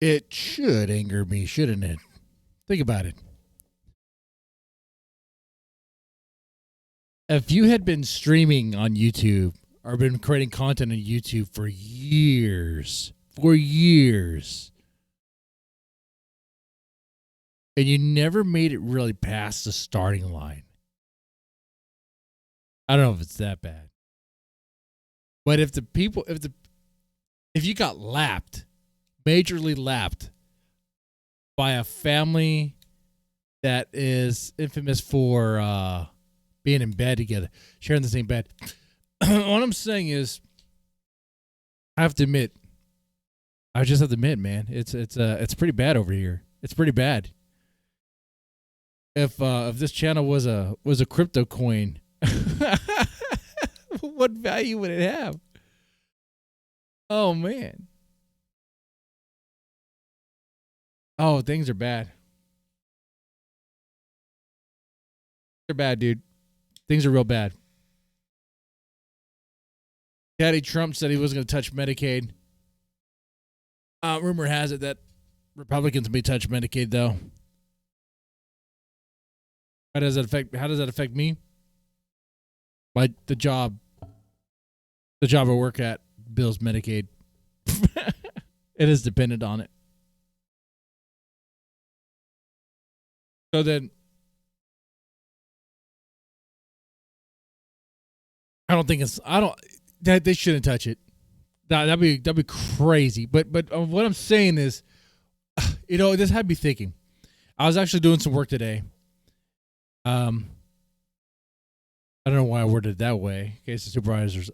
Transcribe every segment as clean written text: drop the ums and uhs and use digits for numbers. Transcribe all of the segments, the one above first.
It should anger me, shouldn't it? Think about it. If you had been streaming on YouTube or been creating content on YouTube for years, and you never made it really past the starting line, I don't know if it's that bad. But if you got lapped, majorly lapped by a family that is infamous for being in bed together, sharing the same bed. What I'm saying is, I just have to admit, man, it's pretty bad over here. It's pretty bad. If this channel was a crypto coin, what value would it have? Oh man. Oh, things are bad. They're bad, dude. Things are real bad. Daddy Trump said he wasn't going to touch Medicaid. Rumor has it that Republicans may touch Medicaid, though. How does that affect me? The job I work at bills Medicaid. It is dependent on it. So then, they shouldn't touch it. That'd be crazy. But what I'm saying is, this had me thinking. I was actually doing some work today. I don't know why I worded it that way. In case the supervisor's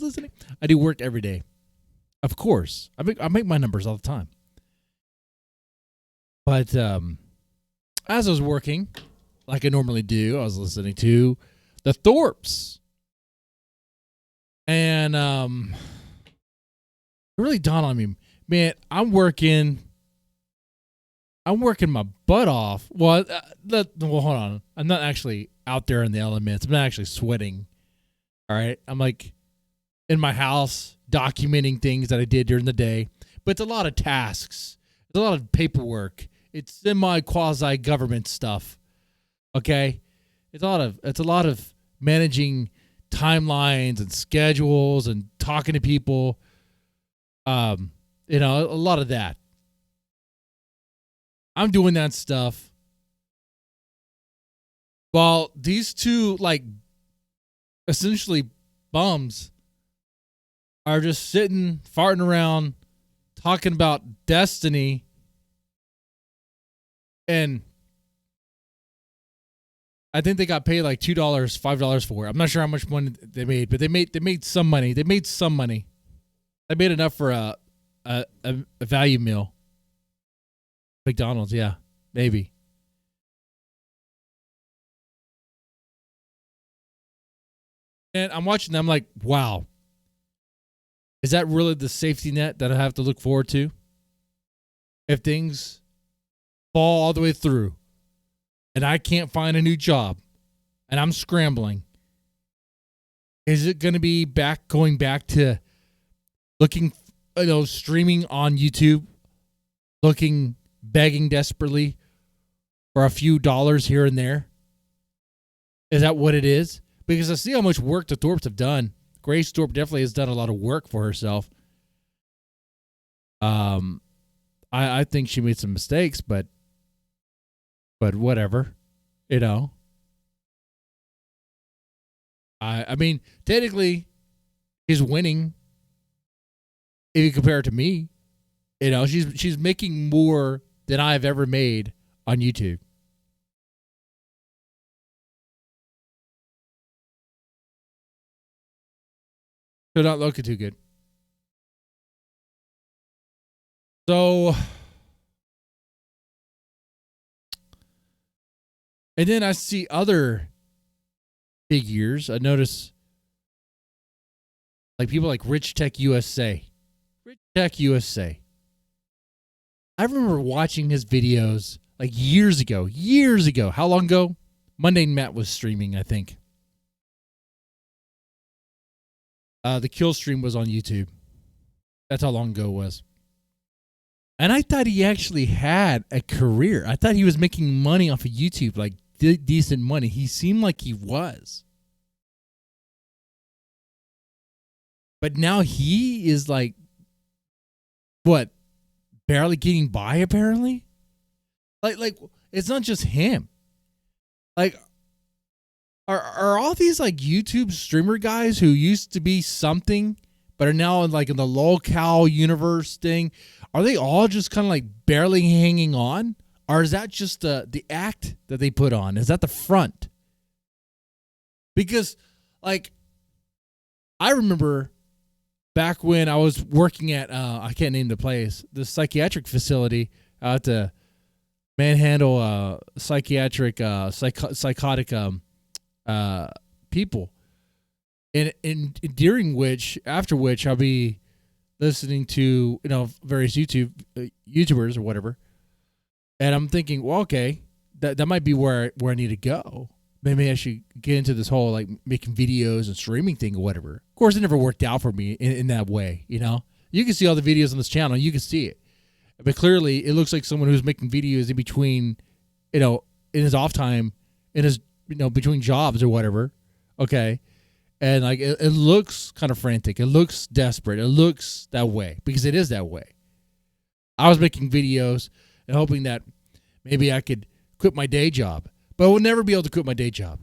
listening. I do work every day. Of course. I make my numbers all the time. But as I was working, like I normally do, I was listening to the Thorps. And it really dawned on me, man, I'm working my butt off. Well, hold on. I'm not actually out there in the elements. I'm not actually sweating. All right. I'm like in my house documenting things that I did during the day. But it's a lot of tasks. It's a lot of paperwork. It's semi-quasi government stuff. Okay? It's a lot of managing timelines and schedules and talking to people. A lot of that. I'm doing that stuff while these two, like, essentially bums are just sitting, farting around, talking about Destiny. And I think they got paid like $2, $5 for it. I'm not sure how much money they made, but they made some money. They made enough for a value meal. McDonald's, yeah, maybe. And I'm watching them like, wow. Is that really the safety net that I have to look forward to? If things fall all the way through and I can't find a new job and I'm scrambling, is it going to be going back to looking, streaming on YouTube, begging desperately for a few dollars here and there? Is that what it is? Because I see how much work the Thorps have done. Grace Thorp definitely has done a lot of work for herself. I think she made some mistakes, but whatever, I mean, technically, she's winning. If you compare it to me, she's making more than I've ever made on YouTube. So not looking too good. So, and then I see other figures. I notice like people like Rich Tech USA. Rich Tech USA. I remember watching his videos like years ago. How long ago? Monday Matt was streaming, I think. The kill stream was on YouTube. That's how long ago it was. And I thought he actually had a career. I thought he was making money off of YouTube, like decent money. He seemed like he was. But now he is like, what, barely getting by apparently? Like it's not just him. Like, are all these like YouTube streamer guys who used to be something but are now in the lol universe thing, are they all just kind of like barely hanging on? Or is that just the act that they put on? Is that the front? Because, like, I remember back when I was working at, I can't name the place, the psychiatric facility out to manhandle psychiatric, psychotic people. And during which, after which, I'll be listening to, various YouTubers or whatever. And I'm thinking, well, okay, that might be where I need to go. Maybe I should get into this whole like making videos and streaming thing or whatever. Of course, it never worked out for me in that way. You can see all the videos on this channel. You can see it. But clearly, it looks like someone who's making videos in between, in his off time, in his, between jobs or whatever. Okay. And like it looks kind of frantic. It looks desperate. It looks that way because it is that way. I was making videos and hoping that maybe I could quit my day job, but I will never be able to quit my day job.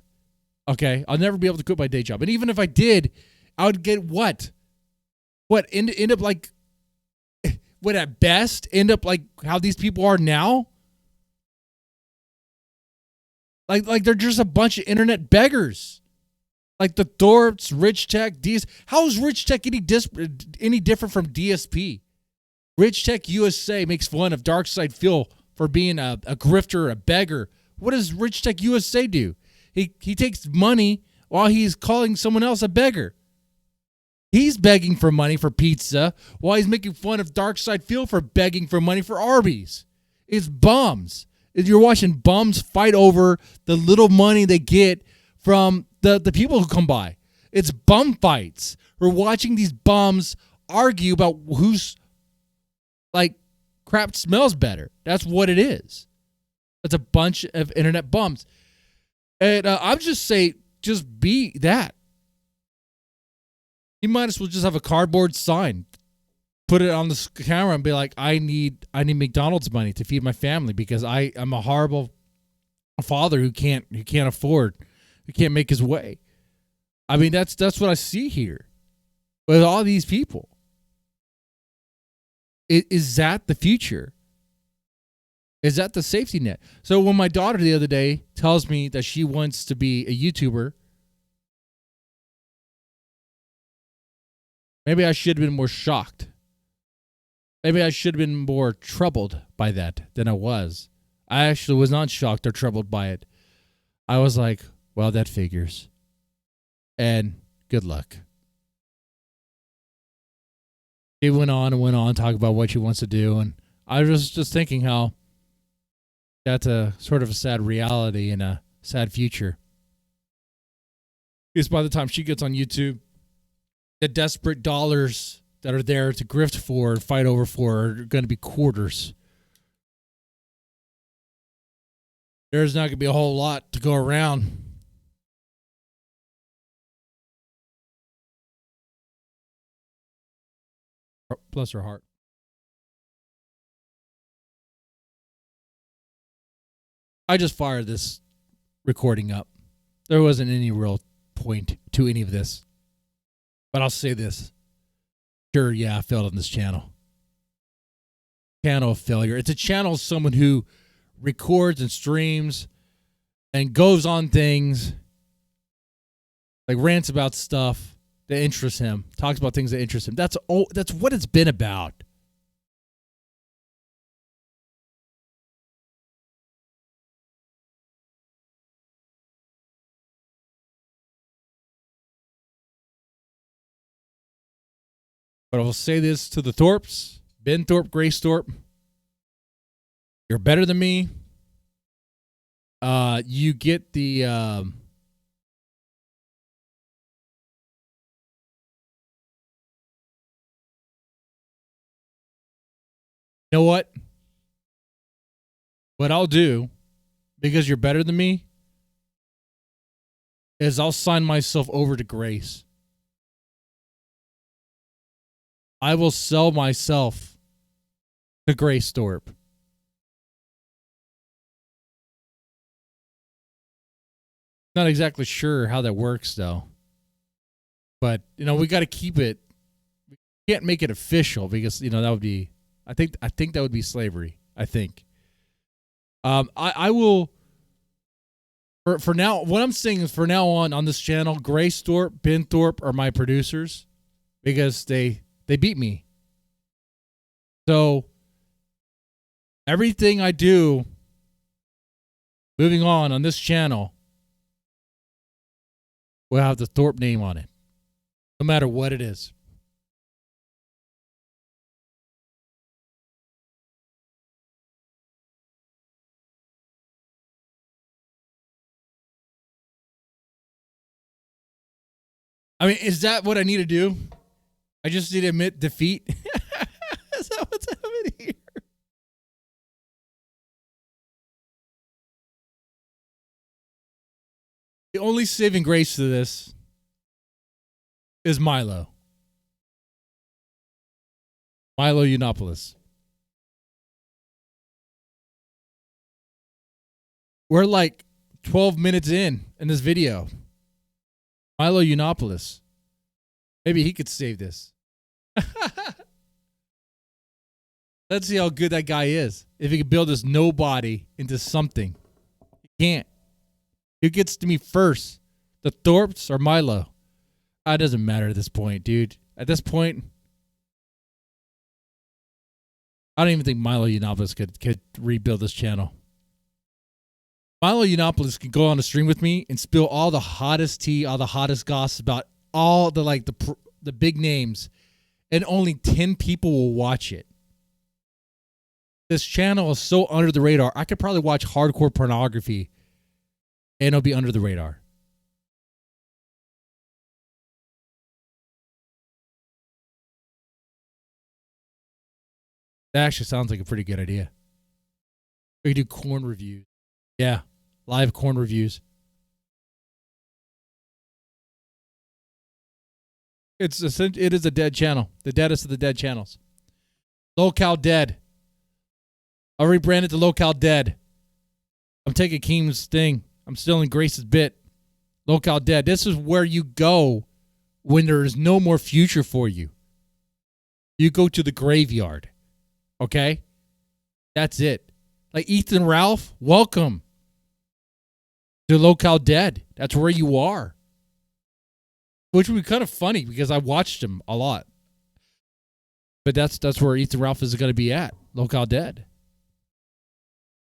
Okay, I'll never be able to quit my day job. And even if I did, I would get what? End up like what at best end up like how these people are now. Like they're just a bunch of internet beggars. Like the Thorps, Rich Tech, DS. How is Rich Tech any different from DSP? Rich Tech USA makes fun of Darkside Phil for being a grifter, a beggar. What does Rich Tech USA do? He takes money while he's calling someone else a beggar. He's begging for money for pizza while he's making fun of Darkside Phil for begging for money for Arby's. It's bums. You're watching bums fight over the little money they get from the people who come by. It's bum fights. We're watching these bums argue about who's like crap smells better. That's what it is. It's a bunch of internet bums. And I'm just saying, just be that. You might as well just have a cardboard sign, put it on the camera, and be like, "I need McDonald's money to feed my family because I'm a horrible father who can't afford, who can't make his way." I mean, that's what I see here with all these people. Is that the future? Is that the safety net? So when my daughter the other day tells me that she wants to be a YouTuber, maybe I should have been more shocked. Maybe I should have been more troubled by that than I was. I actually was not shocked or troubled by it. I was like, well, that figures. And good luck. She went on to talk about what she wants to do. And I was just thinking how that's a sort of a sad reality and a sad future. Because by the time she gets on YouTube, the desperate dollars that are there to grift for and fight over for are going to be quarters. There's not going to be a whole lot to go around. Bless her heart. I just fired this recording up. There wasn't any real point to any of this. But I'll say this. Sure, yeah, I failed on this channel. Channel of failure. It's a channel of someone who records and streams and goes on things, like rants about stuff that interests him, talks about things that interest him. That's what it's been about. But I will say this to the Thorps, Ben Thorp, Grace Thorp. You're better than me. You get the You know what? What I'll do, because you're better than me, is I'll sign myself over to Grace. I will sell myself to Grace Thorp. Not exactly sure how that works, though. But, we got to keep it. We can't make it official because, that would be, I think that would be slavery. I think. I will, for now, what I'm saying is for now on this channel, Grace Thorp, Ben Thorp are my producers because they beat me. So everything I do moving on this channel will have the Thorp name on it, no matter what it is. I mean, is that what I need to do? I just need to admit defeat? Is that what's happening here? The only saving grace to this is Milo. Milo Yiannopoulos. We're like 12 minutes in this video. Milo Yiannopoulos. Maybe he could save this. Let's see how good that guy is. If he could build this nobody into something. He can't. Who gets to me first? The Thorps or Milo? It doesn't matter at this point, dude. At this point, I don't even think Milo Yiannopoulos could rebuild this channel. Milo Yiannopoulos could go on a stream with me and spill all the hottest tea, all the hottest gossip about all the big names, and only 10 people will watch it. This channel is so under the radar. I could probably watch hardcore pornography and it'll be under the radar. That actually sounds like a pretty good idea. We could do corn reviews. Yeah, live corn reviews. It is a dead channel. The deadest of the dead channels. Locale Dead. I'll rebrand it to Locale Dead. I'm taking Keem's thing. I'm stealing Grace's bit. Locale Dead. This is where you go when there is no more future for you. You go to the graveyard. Okay? That's it. Like Ethan Ralph, welcome to Locale Dead. That's where you are. Which would be kind of funny because I watched him a lot. But that's where Ethan Ralph is going to be at. Locale Dead.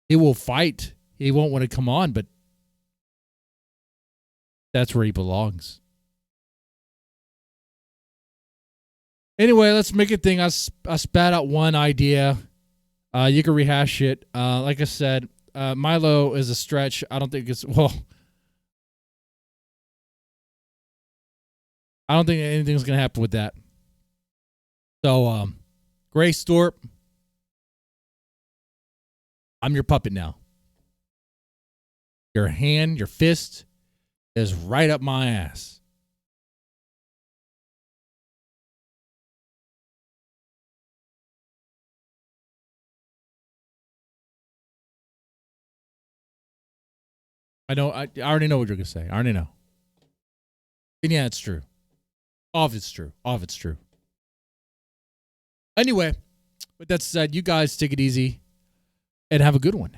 He will fight. He won't want to come on, but that's where he belongs. Anyway, let's make a thing. I spat out one idea. You can rehash it. Like I said, Milo is a stretch. I don't think I don't think anything's going to happen with that. So, Grace Thorp, I'm your puppet now. Your hand, your fist is right up my ass. I know. I already know what you're going to say. I already know. And yeah, it's true. All of it's true. All of it's true. Anyway, with that said, you guys take it easy and have a good one.